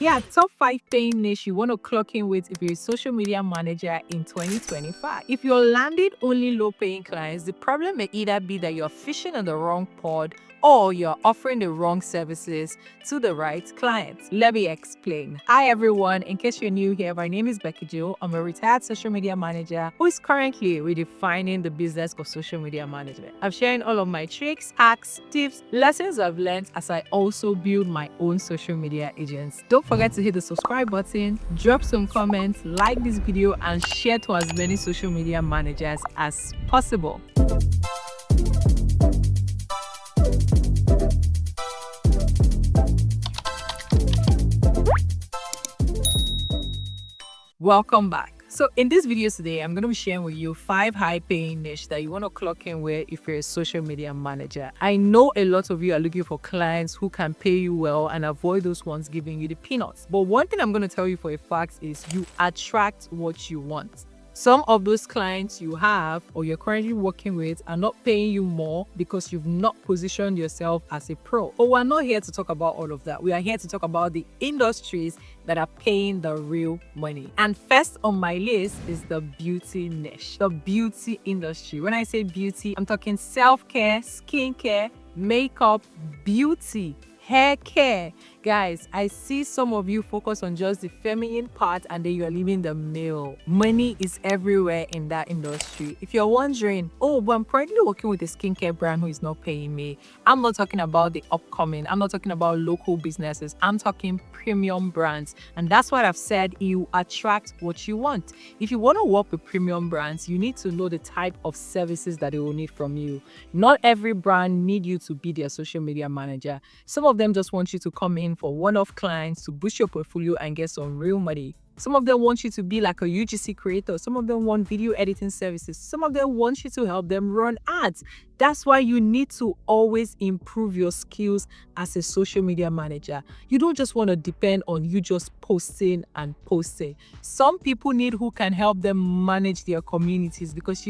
Yeah, top 5 paying niche you want to clock in with if you're a social media manager in 2025. If you're landing only low paying clients, the problem may either be that you're fishing in the wrong pod or you're offering the wrong services to the right clients. Let me explain. Hi everyone, in case you're new here, my name is Becky Jo. I'm a retired social media manager who is currently redefining the business of social media management. I'm sharing all of my tricks, hacks, tips, lessons I've learned as I also build my own social media agents. Don't forget to hit the subscribe button, drop some comments, like this video, and share to as many social media managers as possible. Welcome back. So in this video today, I'm going to be sharing with you 5 high-paying niche that you want to clock in with if you're a social media manager. I know a lot of you are looking for clients who can pay you well and avoid those ones giving you the peanuts. But one thing I'm going to tell you for a fact is you attract what you want. Some of those clients you have or you're currently working with are not paying you more because you've not positioned yourself as a pro. But we're not here to talk about all of that. We are here to talk about the industries that are paying the real money. And first on my list is the beauty niche, the beauty industry. When I say beauty, I'm talking self-care, skincare, makeup, beauty, hair care. Guys, I see some of you focus on just the feminine part and then you're leaving the male. Money is everywhere in that industry. If you're wondering, oh, but I'm currently working with a skincare brand who is not paying me, I'm not talking about the upcoming, I'm not talking about local businesses, I'm talking premium brands. And that's what I've said, you attract what you want. If you want to work with premium brands, you need to know the type of services that they will need from you. Not every brand need you to be their social media manager. Some of them just want you to come in for one-off clients to boost your portfolio and get some real money. Some of them want you to be like a UGC creator. Some of them want video editing services. Some of them want you to help them run ads. That's why you need to always improve your skills as a social media manager. You don't just want to depend on you just posting and posting. Some people need who can help them manage their communities because,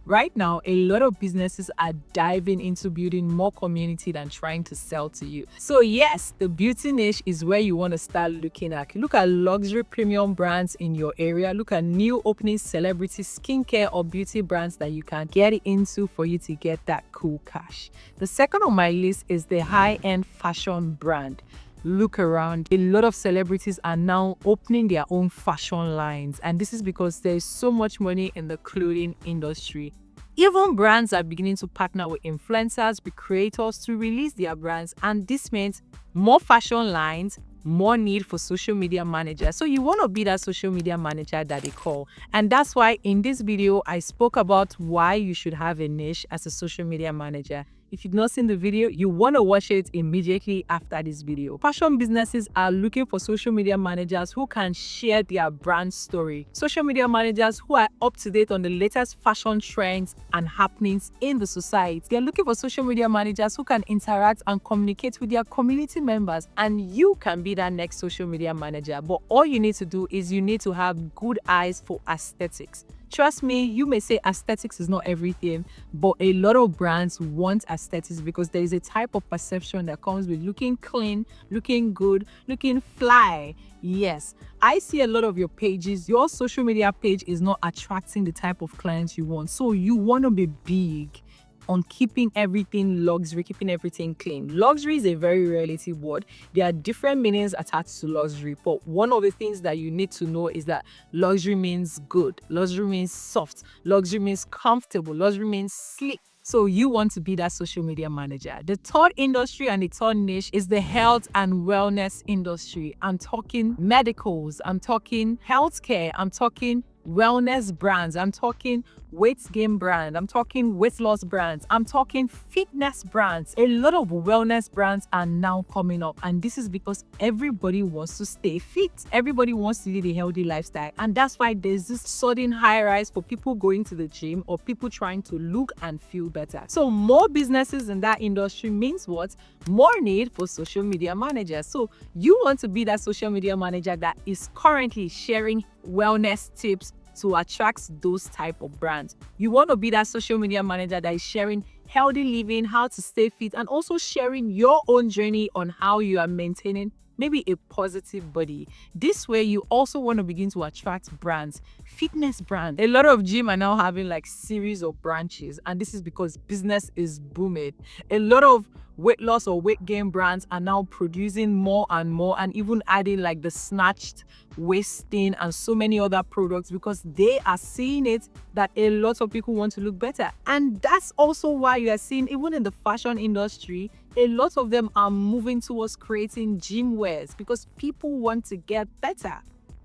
right now, a lot of businesses are diving into building more community than trying to sell to you. So yes, the beauty niche is where you want to start looking at. Look at luxury premium brands in your area. Look at new opening celebrity skincare or beauty brands that you can get into for you to get that cool cash. The second on my list is the high-end fashion brand. Look around, a lot of celebrities are now opening their own fashion lines, and this is because there's so much money in the clothing industry. Even brands are beginning to partner with influencers, with creators to release their brands, and this means more fashion lines, more need for social media managers. So you want to be that social media manager that they call. And that's why in this video, I spoke about why you should have a niche as a social media manager. If you've not seen the video, you want to watch it immediately after this video. Fashion businesses are looking for social media managers who can share their brand story. Social media managers who are up to date on the latest fashion trends and happenings in the society. They're looking for social media managers who can interact and communicate with their community members. And you can be that next social media manager. But all you need to do is you need to have good eyes for aesthetics. Trust me, you may say aesthetics is not everything, but a lot of brands want aesthetics because there is a type of perception that comes with looking clean, looking good, looking fly. Yes, I see a lot of your pages, your social media page is not attracting the type of clients you want. So you want to be big on keeping everything luxury, keeping everything clean. Luxury is a very relative word. There are different meanings attached to luxury, but one of the things that you need to know is that luxury means good, luxury means soft, luxury means comfortable, luxury means sleek. So you want to be that social media manager. The third industry and the third niche is the health and wellness industry. I'm talking medicals, I'm talking healthcare, I'm talking wellness brands, I'm talking weight gain brand, I'm talking weight loss brands, I'm talking fitness brands. A lot of wellness brands are now coming up, and this is because everybody wants to stay fit. Everybody wants to lead a healthy lifestyle, and that's why there's this sudden high rise for people going to the gym or people trying to look and feel better. So more businesses in that industry means what? More need for social media managers. So you want to be that social media manager that is currently sharing wellness tips to attract those type of brands. You want to be that social media manager that is sharing healthy living, how to stay fit, and also sharing your own journey on how you are maintaining maybe a positive body. This way, you also want to begin to attract brands, fitness brands. A lot of gym are now having like series of branches, and this is because business is booming. A lot of weight loss or weight gain brands are now producing more and more, and even adding like the snatched waist thing and so many other products, because they are seeing it that a lot of people want to look better. And that's also why you are seeing, even in the fashion industry, a lot of them are moving towards creating gym wears because people want to get better.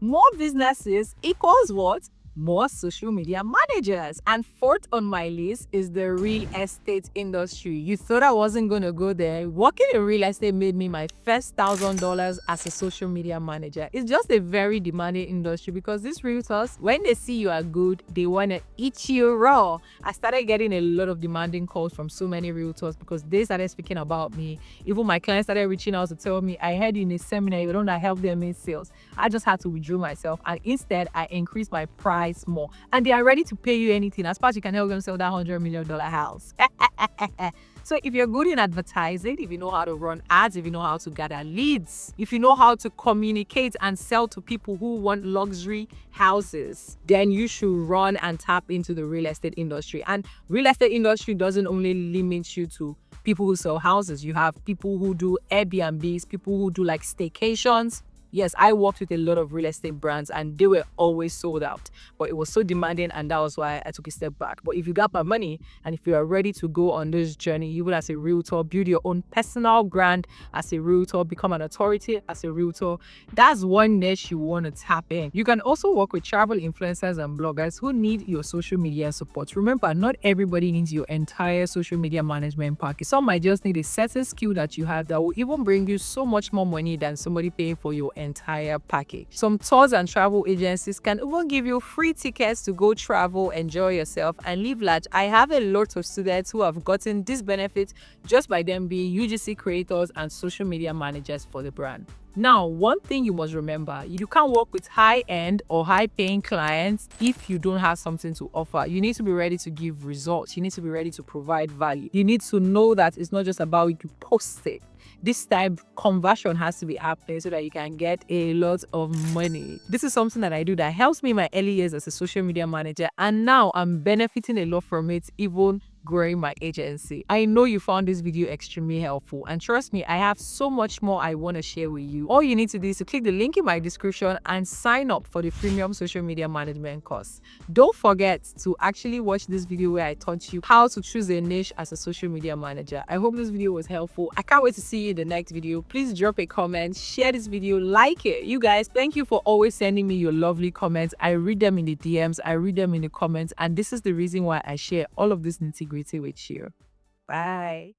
More businesses equals what? More social media managers. And fourth on my list is the real estate industry. You thought I wasn't going to go there. Working in real estate made me my first $1,000 as a social media manager. It's just a very demanding industry because these realtors, when they see you are good, they want to eat you raw. I started getting a lot of demanding calls from so many realtors because they started speaking about me. Even my clients started reaching out to tell me, I heard you in a seminar, you don't help them in sales. I just had to withdraw myself, and instead I increased my price more, and they are ready to pay you anything as far as you can help them sell that $100 million house. So if you're good in advertising, if you know how to run ads, if you know how to gather leads, if you know how to communicate and sell to people who want luxury houses, then you should run and tap into the real estate industry. And real estate industry doesn't only limit you to people who sell houses. You have people who do Airbnbs, people who do like staycations. Yes, I worked with a lot of real estate brands and they were always sold out, but it was so demanding, and that was why I took a step back. But if you got my money and if you are ready to go on this journey, even as a realtor, build your own personal brand as a realtor, become an authority as a realtor, that's one niche you want to tap in. You can also work with travel influencers and bloggers who need your social media support. Remember, not everybody needs your entire social media management package. Some might just need a certain skill that you have that will even bring you so much more money than somebody paying for your entire package. Some tours and travel agencies can even give you free tickets to go travel, enjoy yourself, and live large. I have a lot of students who have gotten this benefit just by them being UGC creators and social media managers for the brand. Now, one thing you must remember, you can't work with high-end or high-paying clients if you don't have something to offer. You need to be ready to give results. You need to be ready to provide value. You need to know that it's not just about you post it. This time, conversion has to be happening so that you can get a lot of money. This is something that I do that helps me in my early years as a social media manager, and now I'm benefiting a lot from it, even growing my agency. I know you found this video extremely helpful, and trust me, I have so much more I want to share with you. All you need to do is to click the link in my description and sign up for the premium social media management course. Don't forget to actually watch this video where I taught you how to choose a niche as a social media manager. I hope this video was helpful. I can't wait to see you in the next video. Please drop a comment, share this video, like it. You guys, thank you for always sending me your lovely comments. I read them in the DMs, I read them in the comments, and this is the reason why I share all of this nitty-gritty with you. Bye.